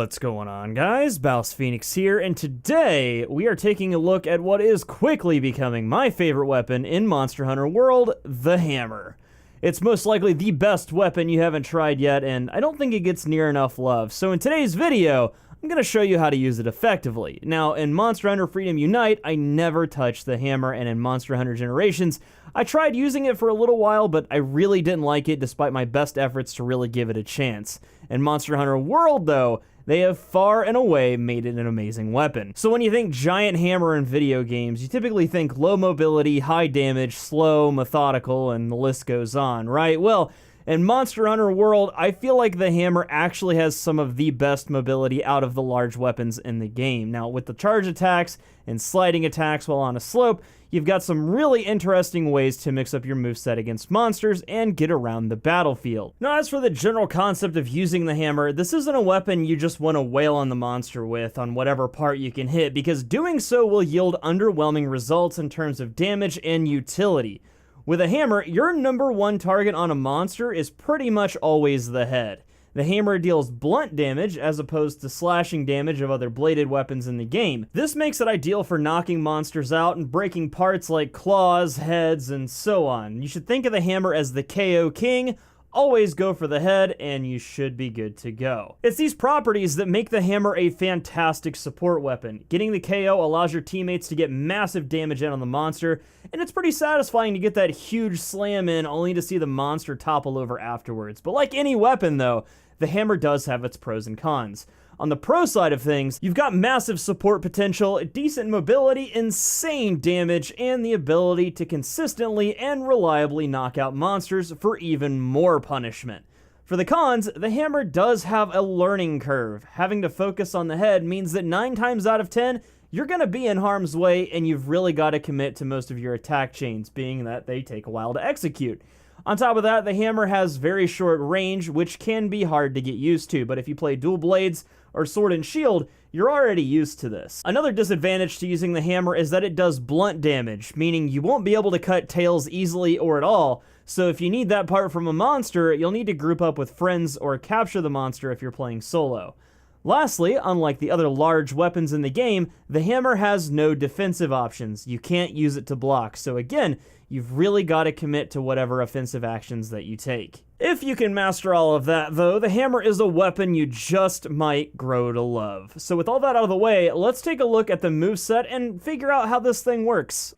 What's going on, guys? BouseFeenux here, and today we are taking a look at what is quickly becoming my favorite weapon in Monster Hunter World, the hammer. It's most likely the best weapon you haven't tried yet, and I don't think it gets near enough love. So in today's video, I'm going to show you how to use it effectively. Now, in Monster Hunter Freedom Unite, I never touched the hammer, and in Monster Hunter Generations, I tried using it for a little while, but I really didn't like it despite my best efforts to really give it a chance. In Monster Hunter World, though, they have far and away made it an amazing weapon. So when you think giant hammer in video games, you typically think low mobility, high damage, slow, methodical, and the list goes on, right? Well, in Monster Hunter World, I feel like the hammer actually has some of the best mobility out of the large weapons in the game. Now, with the charge attacks and sliding attacks while on a slope, you've got some really interesting ways to mix up your moveset against monsters and get around the battlefield. Now, as for the general concept of using the hammer, this isn't a weapon you just want to wail on the monster with on whatever part you can hit, because doing so will yield underwhelming results in terms of damage and utility. With a hammer, your number one target on a monster is pretty much always the head. The hammer deals blunt damage as opposed to slashing damage of other bladed weapons in the game. This makes it ideal for knocking monsters out and breaking parts like claws, heads, and so on. You should think of the hammer as the KO king. Always go for the head, and you should be good to go. It's these properties that make the hammer a fantastic support weapon. Getting the KO allows your teammates to get massive damage in on the monster, and it's pretty satisfying to get that huge slam in only to see the monster topple over afterwards. But like any weapon, though, the hammer does have its pros and cons. On the pro side of things, you've got massive support potential, decent mobility, insane damage, and the ability to consistently and reliably knock out monsters for even more punishment. For the cons, the hammer does have a learning curve. Having to focus on the head means that 9 times out of 10, you're going to be in harm's way, and you've really got to commit to most of your attack chains, being that they take a while to execute. On top of that, the hammer has very short range, which can be hard to get used to, but if you play dual blades or sword and shield, you're already used to this. Another disadvantage to using the hammer is that it does blunt damage, meaning you won't be able to cut tails easily or at all, so if you need that part from a monster, you'll need to group up with friends or capture the monster if you're playing solo. Lastly, unlike the other large weapons in the game, the hammer has no defensive options. You can't use it to block, so again, you've really got to commit to whatever offensive actions that you take. If you can master all of that, though, the hammer is a weapon you just might grow to love. So with all that out of the way, let's take a look at the moveset and figure out how this thing works.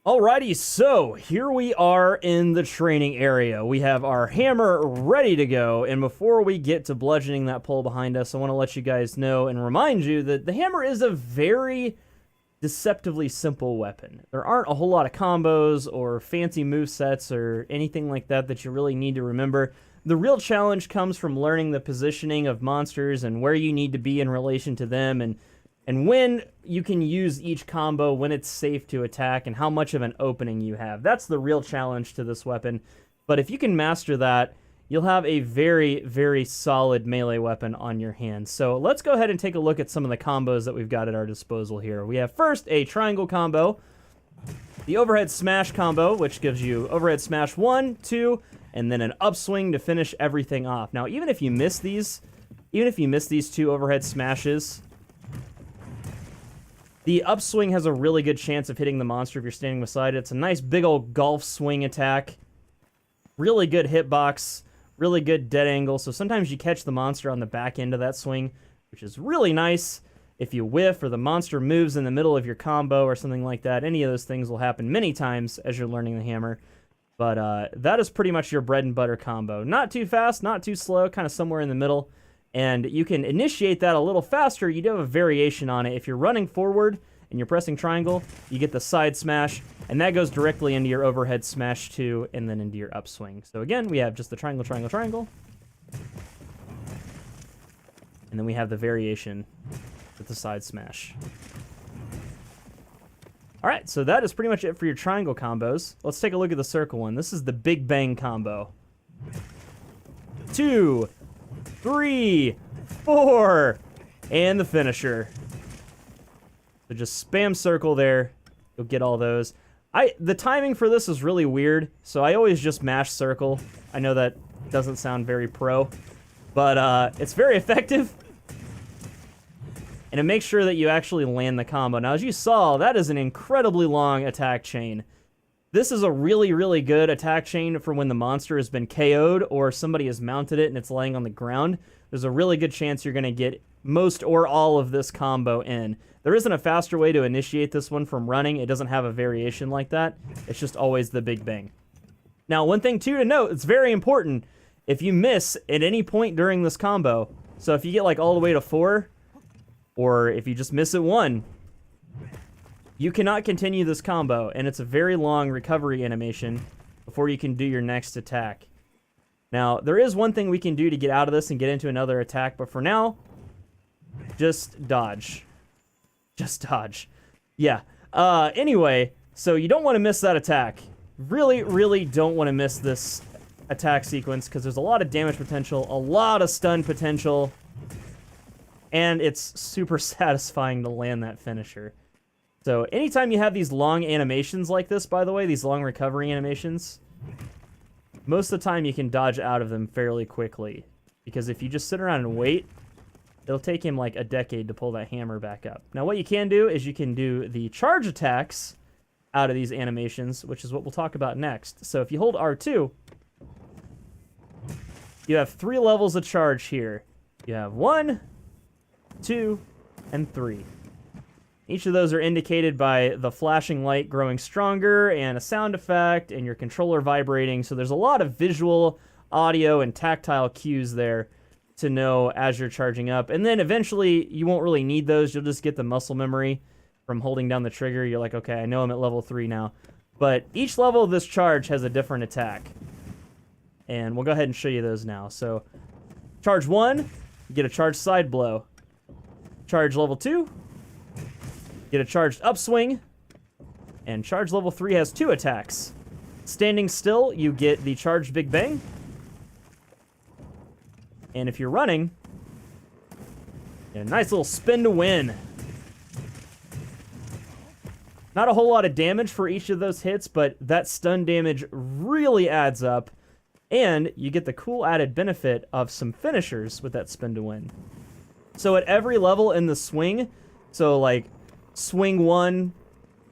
Alrighty, so here we are in the training area. We have our hammer ready to go, and before we get to bludgeoning that pole behind us, I want to let you guys know and remind you that the hammer is a very deceptively simple weapon. There aren't a whole lot of combos or fancy movesets or anything like that that you really need to remember. The real challenge comes from learning the positioning of monsters and where you need to be in relation to them, and when you can use each combo, when it's safe to attack, and how much of an opening you have. That's the real challenge to this weapon. But if you can master that, you'll have a very, very solid melee weapon on your hands. So let's go ahead and take a look at some of the combos that we've got at our disposal here. We have first a triangle combo, the overhead smash combo, which gives you overhead smash 1, 2, and then an upswing to finish everything off. Now, even if you miss these 2 overhead smashes, the upswing has a really good chance of hitting the monster if you're standing beside it. It's a nice big old golf swing attack. Really good hitbox. Really good dead angle. So sometimes you catch the monster on the back end of that swing, which is really nice. If you whiff or the monster moves in the middle of your combo or something like that, any of those things will happen many times as you're learning the hammer. But that is pretty much your bread and butter combo. Not too fast, not too slow, kind of somewhere in the middle. And you can initiate that a little faster. You do have a variation on it. If you're running forward and you're pressing triangle, you get the side smash, and that goes directly into your overhead smash 2 and then into your upswing. So again, we have just the triangle, triangle, triangle. And then we have the variation with the side smash. All right, so that is pretty much it for your triangle combos. Let's take a look at the circle one. This is the Bigbang Combo. 2, 3, 4, and the finisher. So just spam circle there. You'll get all those. The timing for this is really weird, so I always just mash circle. I know that doesn't sound very pro, but it's very effective. and it makes sure that you actually land the combo. Now, as you saw, that is an incredibly long attack chain. This is a really, really good attack chain for when the monster has been KO'd or somebody has mounted it and it's laying on the ground. There's a really good chance you're going to get most or all of this combo in. There isn't a faster way to initiate this one from running. It doesn't have a variation like that. It's just always the Big Bang. Now, one thing, too, to note, it's very important. If you miss at any point during this combo, so if you get like all the way to 4, or if you just miss at 1, you cannot continue this combo, and it's a very long recovery animation before you can do your next attack. Now, there is one thing we can do to get out of this and get into another attack, but for now, just dodge. Just dodge. Yeah. Anyway, so you don't want to miss that attack. Really, really don't want to miss this attack sequence because there's a lot of damage potential, a lot of stun potential, and it's super satisfying to land that finisher. So anytime you have these long animations like this, by the way, these long recovery animations, most of the time you can dodge out of them fairly quickly. Because if you just sit around and wait, it'll take him like a decade to pull that hammer back up. Now what you can do is you can do the charge attacks out of these animations, which is what we'll talk about next. So if you hold R2, you have 3 levels of charge here. You have 1, 2, and 3. Each of those are indicated by the flashing light growing stronger and a sound effect and your controller vibrating. So there's a lot of visual, audio, and tactile cues there to know as you're charging up. And then eventually you won't really need those. You'll just get the muscle memory from holding down the trigger. You're like, okay, I know I'm at level 3 now. But each level of this charge has a different attack. And we'll go ahead and show you those now. So charge 1, you get a charged side blow. Charge level 2, get a charged upswing, and charge level 3 has 2 attacks. Standing still, you get the charged Big Bang. And if you're running, you get a nice little spin to win. Not a whole lot of damage for each of those hits, but that stun damage really adds up, and you get the cool added benefit of some finishers with that spin to win. So at every level in the swing, so like swing 1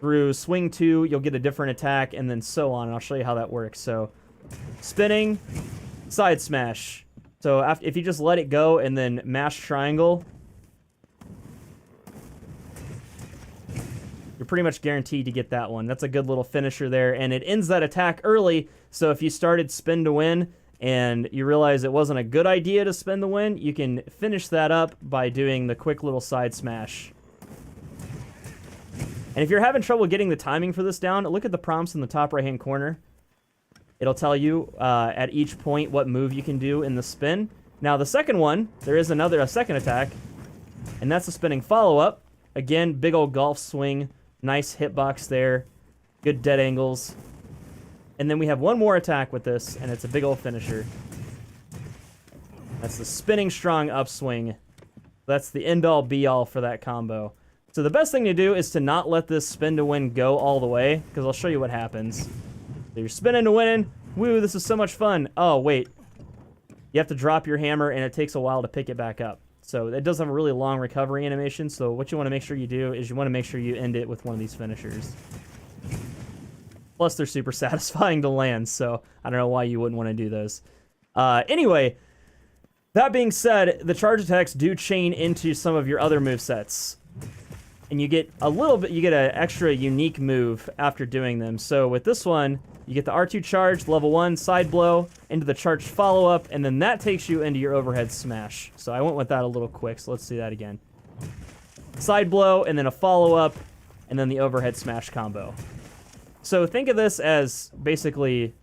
through swing 2, you'll get a different attack, and then so on. And I'll show you how that works. So spinning, side smash. So if you just let it go and then mash triangle, you're pretty much guaranteed to get that one. That's a good little finisher there, and it ends that attack early. So if you started spin to win and you realize it wasn't a good idea to spin to win, you can finish that up by doing the quick little side smash. And if you're having trouble getting the timing for this down, look at the prompts in the top right-hand corner. It'll tell you at each point what move you can do in the spin. Now, the second one, there is a second attack, and that's the spinning follow-up. Again, big old golf swing, nice hitbox there, good dead angles. And then we have one more attack with this, and it's a big old finisher. That's the spinning strong upswing. That's the end-all, be-all for that combo. So the best thing to do is to not let this spin to win go all the way, because I'll show you what happens. So you're spinning to winning. Woo, this is so much fun. Oh, wait. You have to drop your hammer, and it takes a while to pick it back up. So it does have a really long recovery animation, so what you want to make sure you do is you want to make sure you end it with one of these finishers. Plus, they're super satisfying to land, so I don't know why you wouldn't want to do those. Anyway, that being said, the charge attacks do chain into some of your other movesets. And you get an extra unique move after doing them. So with this one, you get the R2 charge, level 1, side blow, into the charged follow-up, and then that takes you into your overhead smash. So I went with that a little quick, so let's do that again. Side blow, and then a follow-up, and then the overhead smash combo. So think of this as basically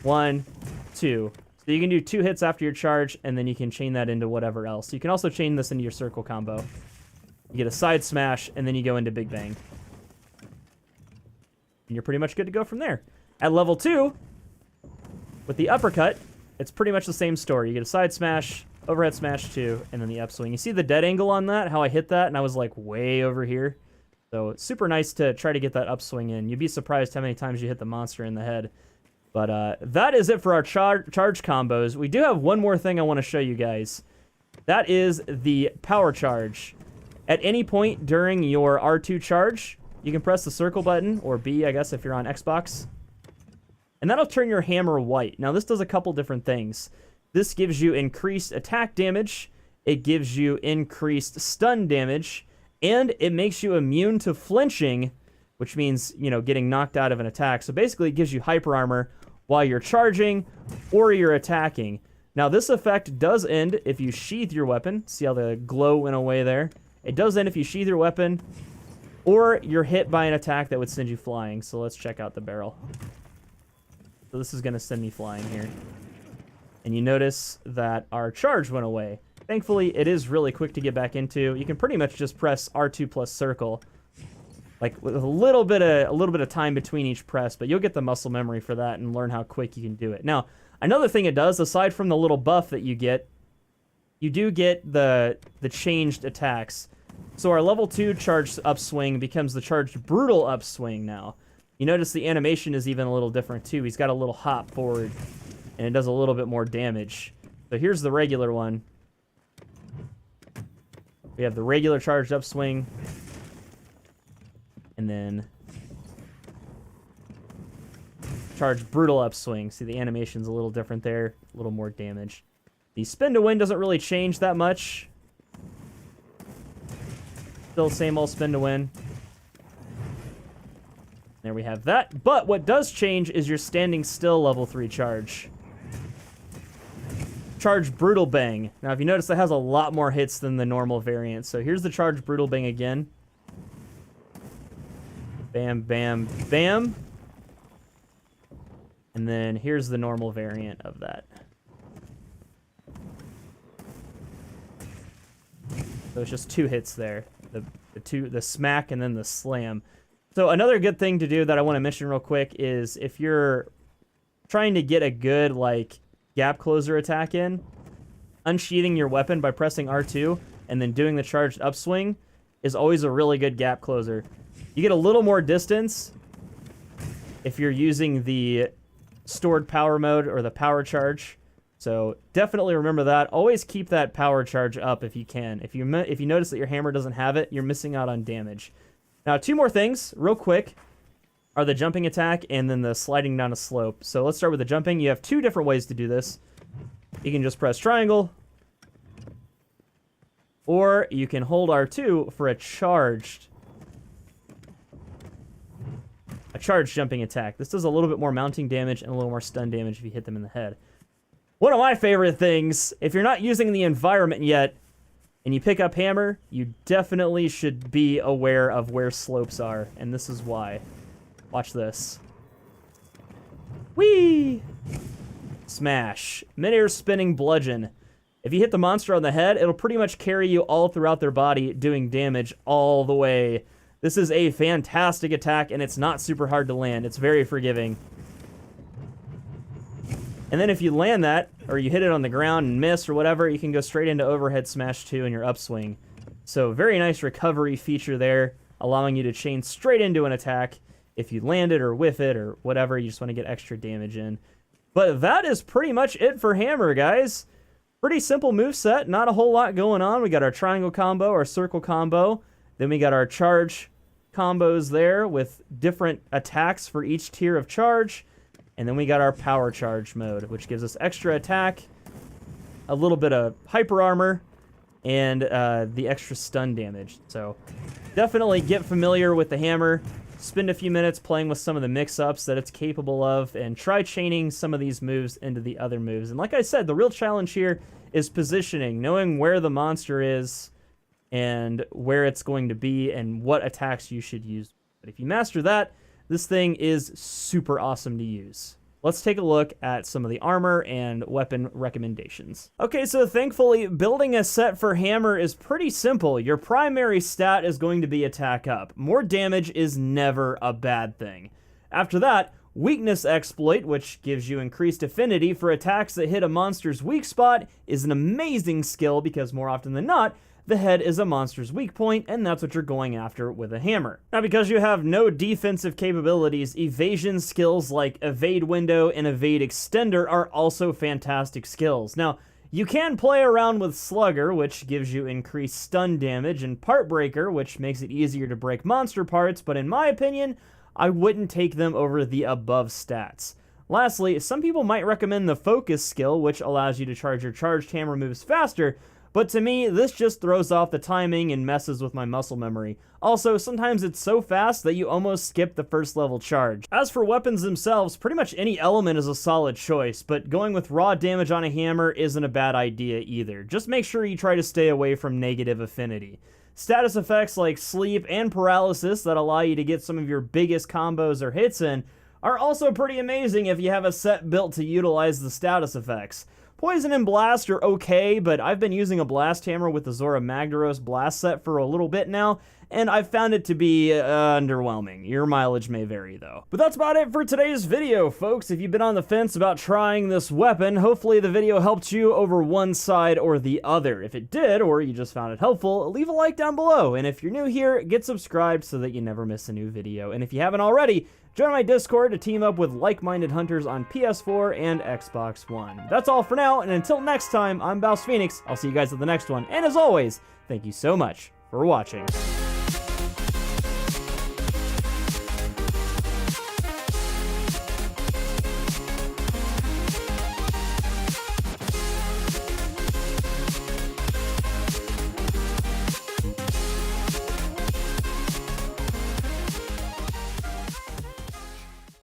1, 2. So you can do 2 hits after your charge, and then you can chain that into whatever else. You can also chain this into your circle combo. You get a side smash, and then you go into Big Bang. And you're pretty much good to go from there. At level 2, with the uppercut, it's pretty much the same story. You get a side smash, overhead smash 2, and then the upswing. You see the dead angle on that, how I hit that, and I was like way over here. So it's super nice to try to get that upswing in. You'd be surprised how many times you hit the monster in the head. But that is it for our charge combos. We do have one more thing I want to show you guys. That is the power charge. At any point during your R2 charge, you can press the circle button, or B, I guess, if you're on Xbox. And that'll turn your hammer white. Now, this does a couple different things. This gives you increased attack damage, it gives you increased stun damage, and it makes you immune to flinching, which means, you know, getting knocked out of an attack. So basically, it gives you hyper armor while you're charging or you're attacking. Now, this effect does end if you sheath your weapon. See how the glow went away there? It does end if you sheath your weapon or you're hit by an attack that would send you flying. So let's check out the barrel. So this is going to send me flying here. And you notice that our charge went away. Thankfully, it is really quick to get back into. You can pretty much just press R2 plus circle, like with a little bit of time between each press, but you'll get the muscle memory for that and learn how quick you can do it. Now, another thing it does, aside from the little buff that you do get the changed attacks. So our level 2 charged upswing becomes the charged brutal upswing now. You notice the animation is even a little different too. He's got a little hop forward, and it does a little bit more damage. So here's the regular one. We have the regular charged upswing, and then charged brutal upswing. See, the animation's a little different there, a little more damage. The spin to win doesn't really change that much. Still same old spin to win. There we have that. But what does change is your standing still level 3 charge. Charge Brutal Bang. Now, if you notice, that has a lot more hits than the normal variant. So here's the Charge Brutal Bang again. Bam, bam, bam. And then here's the normal variant of that. So it's just 2 hits there. The smack and then the slam. So another good thing to do that I want to mention real quick is if you're trying to get a good, like, gap closer attack in, unsheathing your weapon by pressing R2 and then doing the charged upswing is always a really good gap closer. You get a little more distance if you're using the stored power mode or the power charge. So definitely remember that. Always keep that power charge up if you can. If you notice that your hammer doesn't have it, you're missing out on damage. Now, 2 more things, real quick, are the jumping attack and then the sliding down a slope. So let's start with the jumping. You have 2 different ways to do this. You can just press triangle, or you can hold R2 for a charged jumping attack. This does a little bit more mounting damage and a little more stun damage if you hit them in the head. One of my favorite things, if you're not using the environment yet, and you pick up hammer, you definitely should be aware of where slopes are, and this is why. Watch this. Whee! Smash. Midair spinning bludgeon. If you hit the monster on the head, it'll pretty much carry you all throughout their body, doing damage all the way. This is a fantastic attack, and it's not super hard to land. It's very forgiving. And then if you land that, or you hit it on the ground and miss or whatever, you can go straight into overhead smash 2 in your upswing. So very nice recovery feature there, allowing you to chain straight into an attack if you land it or whiff it or whatever. You just want to get extra damage in. But that is pretty much it for hammer, guys. Pretty simple moveset, not a whole lot going on. We got our triangle combo, our circle combo. Then we got our charge combos there with different attacks for each tier of charge. And then we got our power charge mode, which gives us extra attack, a little bit of hyper armor, and the extra stun damage. So definitely get familiar with the hammer, spend a few minutes playing with some of the mix-ups that it's capable of, and try chaining some of these moves into the other moves. And like I said, the real challenge here is positioning, knowing where the monster is and where it's going to be and what attacks you should use. But if you master that, this thing is super awesome to use. Let's take a look at some of the armor and weapon recommendations. Okay, so thankfully, building a set for hammer is pretty simple. Your primary stat is going to be attack up. More damage is never a bad thing. After that, weakness exploit, which gives you increased affinity for attacks that hit a monster's weak spot, is an amazing skill because more often than not, the head is a monster's weak point, and that's what you're going after with a hammer. Now, because you have no defensive capabilities, evasion skills like Evade Window and Evade Extender are also fantastic skills. Now, You can play around with Slugger, which gives you increased stun damage, and Part Breaker, which makes it easier to break monster parts, but in my opinion, I wouldn't take them over the above stats. Lastly, some people might recommend the Focus skill, which allows you to charge your charged hammer moves faster, but to me, this just throws off the timing and messes with my muscle memory. Also, sometimes it's so fast that you almost skip the first level charge. As for weapons themselves, pretty much any element is a solid choice, but going with raw damage on a hammer isn't a bad idea either. Just make sure you try to stay away from negative affinity. Status effects like sleep and paralysis that allow you to get some of your biggest combos or hits in are also pretty amazing if you have a set built to utilize the status effects. Poison and Blast are okay, but I've been using a Blast Hammer with the Zora Magdaros Blast set for a little bit now, and I've found it to be underwhelming. Your mileage may vary, though. But that's about it for today's video, folks. If you've been on the fence about trying this weapon, hopefully the video helped you over one side or the other. If it did, or you just found it helpful, leave a like down below. And if you're new here, get subscribed so that you never miss a new video. And if you haven't already, join my Discord to team up with like-minded hunters on PS4 and Xbox One. That's all for now, and until next time, I'm BouseFeenux. I'll see you guys at the next one. And as always, thank you so much for watching.